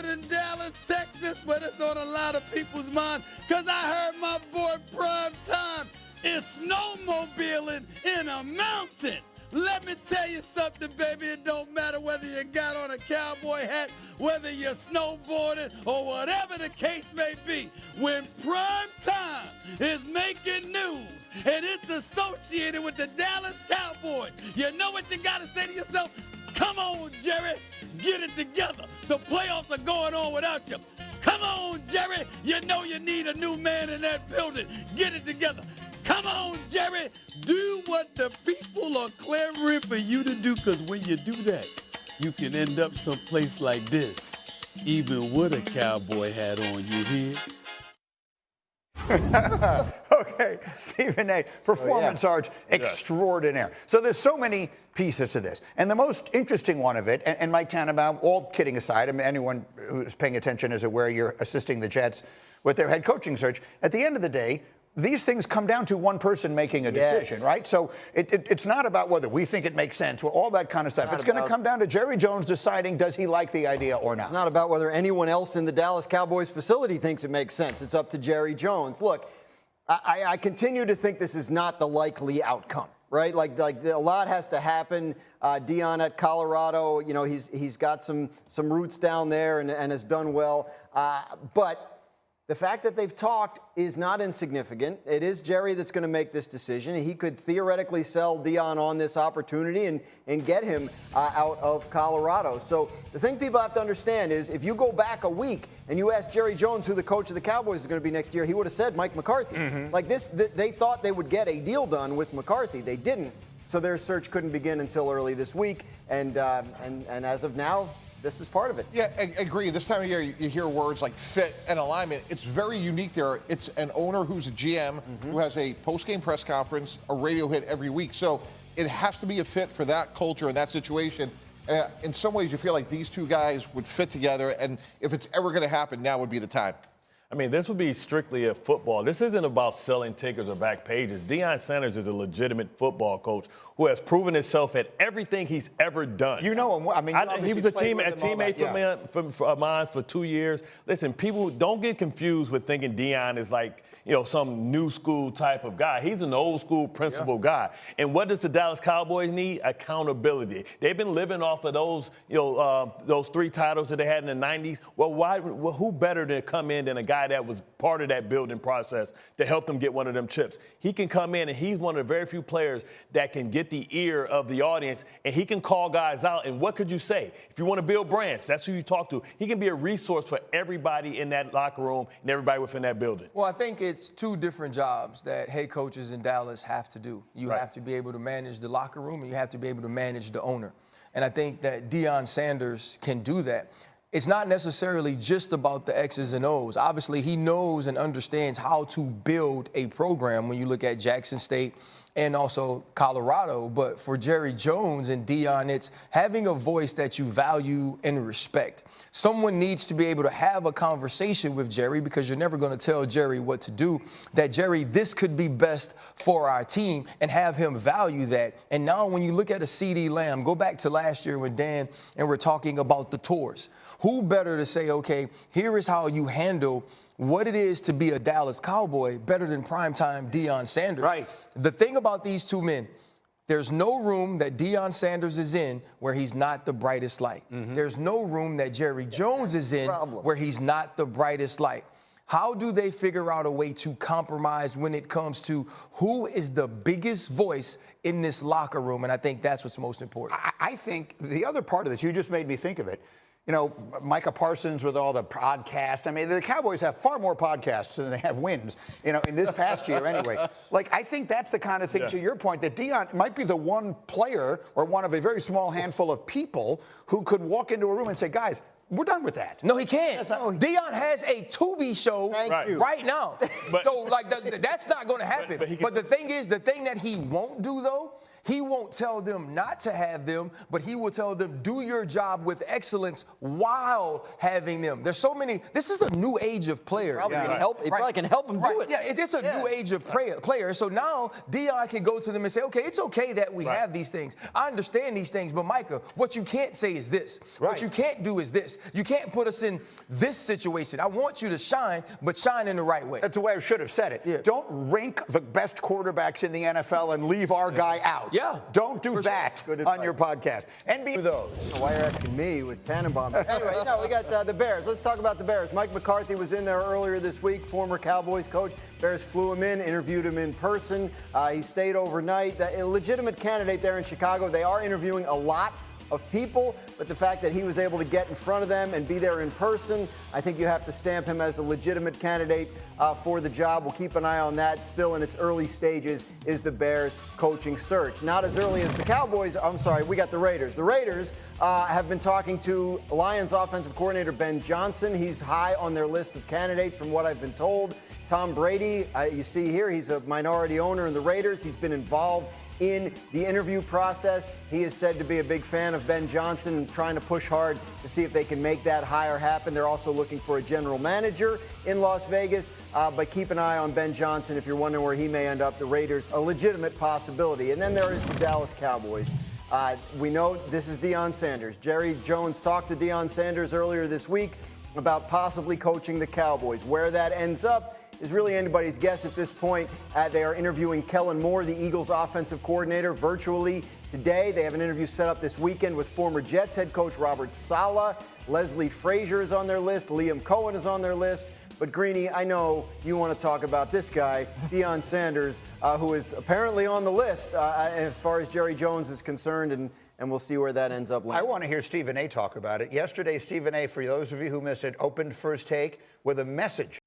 live in Dallas, Texas, but it's on a lot of people's minds because I heard my boy Prime Time is snowmobiling in the mountains. Let me tell you something, baby. It don't matter whether you got on a cowboy hat, whether you're snowboarding, or whatever the case may be. When Prime Time is making news and it's associated with the Dallas Cowboys, you know what you got to say to yourself? Come on, Jerry. Get it together. The playoffs are going on without you. Come on, Jerry. You know you need a new man in that building. Get it together. Come on, Jerry. Do what the people are clamoring for you to do, because when you do that, you can end up someplace like this, even with a cowboy hat on. You hear? Okay, Stephen A., performance arts extraordinaire. So there's so many pieces to this. And the most interesting one of it, and Mike Tannenbaum, all kidding aside, I mean, anyone who's paying attention is aware you're assisting the Jets with their head coaching search. At the end of the day, these things come down to one person making a decision, right? So it's not about whether we think it makes sense, all that kind of stuff. It's going to come down to Jerry Jones deciding, does he like the idea or not? It's not about whether anyone else in the Dallas Cowboys facility thinks it makes sense. It's up to Jerry Jones. Look, I continue to think this is not the likely outcome, right? Like a lot has to happen. Deion at Colorado, you know, he's got some roots down there and has done well. But the fact that they've talked is not insignificant. It is Jerry that's going to make this decision. He could theoretically sell Deion on this opportunity and get him out of Colorado. So the thing people have to understand is if you go back a week and you ask Jerry Jones who the coach of the Cowboys is going to be next year, he would have said Mike McCarthy. Like this, they thought they would get a deal done with McCarthy. They didn't. So their search couldn't begin until early this week. And as of now, this is part of it. Yeah, I agree. This time of year, you hear words like fit and alignment. It's very unique there. It's an owner who's a GM who has a post-game press conference, a radio hit every week. So it has to be a fit for that culture and that situation. In some ways, you feel like these two guys would fit together. And if it's ever going to happen, now would be the time. I mean, this would be strictly a football. This isn't about selling tickets or back pages. Deion Sanders is a legitimate football coach who has proven himself at everything he's ever done. You know him. I mean, he was a teammate of mine for 2 years. Listen, people don't get confused with thinking Deion is like, you know, some new school type of guy. He's an old school principle guy. And what does the Dallas Cowboys need? Accountability. They've been living off of those, you know, those 3 titles that they had in the 90s. Well, who better to come in than a guy that was part of that building process to help them get one of them chips? He can come in, and he's one of the very few players that can get the ear of the audience, and he can call guys out. And what could you say? If you want to build brands, that's who you talk to. He can be a resource for everybody in that locker room and everybody within that building. Well, I think it's 2 different jobs that head coaches in Dallas have to do. You have to be able to manage the locker room, and you have to be able to manage the owner. And I think that Deion Sanders can do that. It's not necessarily just about the X's and O's. Obviously, he knows and understands how to build a program when you look at Jackson State and also Colorado. But for Jerry Jones and Deion, it's having a voice that you value and respect. Someone needs to be able to have a conversation with Jerry, because you're never going to tell Jerry what to do, that Jerry, this could be best for our team, and have him value that. And now when you look at a CeeDee Lamb, go back to last year with Dan and we're talking about the tours. Who better to say, okay, here is how you handle what it is to be a Dallas Cowboy better than primetime Deion Sanders. Right. The thing about these 2 men, there's no room that Deion Sanders is in where he's not the brightest light. There's no room that Jerry Jones is in where he's not the brightest light. How do they figure out a way to compromise when it comes to who is the biggest voice in this locker room? And I think that's what's most important. I think the other part of this, you just made me think of it. You know, Micah Parsons with all the podcasts. I mean, the Cowboys have far more podcasts than they have wins, you know, in this past year anyway. Like, I think that's the kind of thing, to your point, that Deion might be the one player or one of a very small handful of people who could walk into a room and say, guys, we're done with that. No, he can't. Deion has a Tubi show right now. So, like, that's not going to happen. But the thing is, the thing that he won't do, though, He won't tell them not to have them, but he will tell them, do your job with excellence while having them. There's so many. This is a new age of players. Probably can help. It probably can help them do it. Yeah, it's a new age of players. So now Deion can go to them and say, okay, it's okay that we have these things. I understand these things, but Micah, what you can't say is this. What you can't do is this. You can't put us in this situation. I want you to shine, but shine in the right way. That's the way I should have said it. Yeah. Don't rank the best quarterbacks in the NFL and leave our guy out. Yeah. Don't do that on your podcast. And be those. Why you're asking me with Tannenbaum? Anyway, no, we got the Bears. Let's talk about the Bears. Mike McCarthy was in there earlier this week, former Cowboys coach. Bears flew him in, interviewed him in person. He stayed overnight. A legitimate candidate there in Chicago. They are interviewing a lot of people, but the fact that he was able to get in front of them and be there in person, I think you have to stamp him as a legitimate candidate for the job. We'll keep an eye on that. Still in its early stages is the Bears coaching search. Not as early as the Cowboys. I'm sorry, we got the Raiders. The Raiders have been talking to Lions offensive coordinator Ben Johnson. He's high on their list of candidates from what I've been told. Tom Brady, you see here, he's a minority owner in the Raiders. He's been involved in the interview process. He is said to be a big fan of Ben Johnson and trying to push hard to see if they can make that hire happen. They're also looking for a general manager in Las Vegas, but keep an eye on Ben Johnson if you're wondering where he may end up. The Raiders, a legitimate possibility. And then there is the Dallas Cowboys. We know this is Deion Sanders. Jerry Jones talked to Deion Sanders earlier this week about possibly coaching the Cowboys. Where that ends up is really anybody's guess at this point. They are interviewing Kellen Moore, the Eagles offensive coordinator, virtually today. They have an interview set up this weekend with former Jets head coach Robert Saleh. Leslie Frazier is on their list. Liam Cohen is on their list. But Greeny, I know you want to talk about this guy, Deion Sanders, who is apparently on the list as far as Jerry Jones is concerned, and we'll see where that ends up landing. I want to hear Stephen A. talk about it. Yesterday, Stephen A., for those of you who missed it, opened First Take with a message